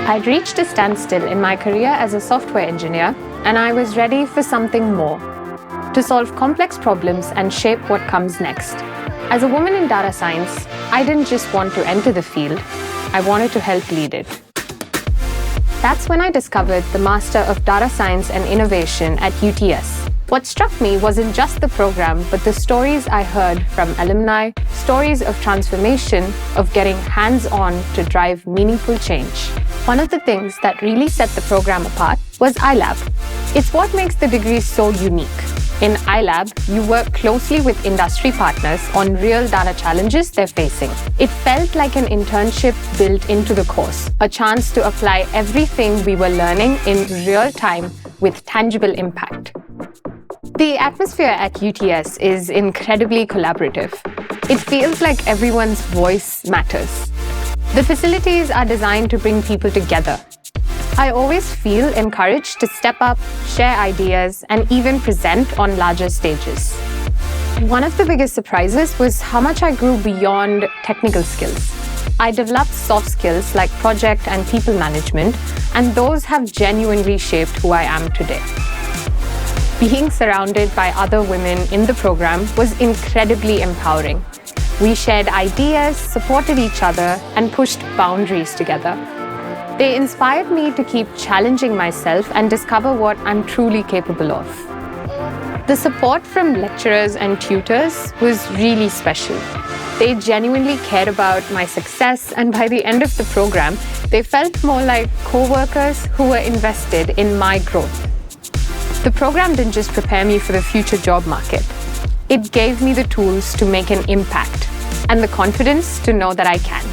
I'd reached a standstill in my career as a software engineer, and I was ready for something more, to solve complex problems and shape what comes next. As a woman in data science, I didn't just want to enter the field, I wanted to help lead it. That's when I discovered the Master of Data Science and Innovation at UTS. What struck me wasn't just the program, but the stories I heard from alumni, stories of transformation, of getting hands-on to drive meaningful change. One of the things that really set the program apart was iLab. It's what makes the degree so unique. In iLab, you work closely with industry partners on real data challenges they're facing. It felt like an internship built into the course, a chance to apply everything we were learning in real time with tangible impact. The atmosphere at UTS is incredibly collaborative. It feels like everyone's voice matters. The facilities are designed to bring people together. I always feel encouraged to step up, share ideas, and even present on larger stages. One of the biggest surprises was how much I grew beyond technical skills. I developed soft skills like project and people management, and those have genuinely shaped who I am today. Being surrounded by other women in the program was incredibly empowering. We shared ideas, supported each other, and pushed boundaries together. They inspired me to keep challenging myself and discover what I'm truly capable of. The support from lecturers and tutors was really special. They genuinely cared about my success, and by the end of the program, they felt more like co-workers who were invested in my growth. The program didn't just prepare me for the future job market. It gave me the tools to make an impact and the confidence to know that I can.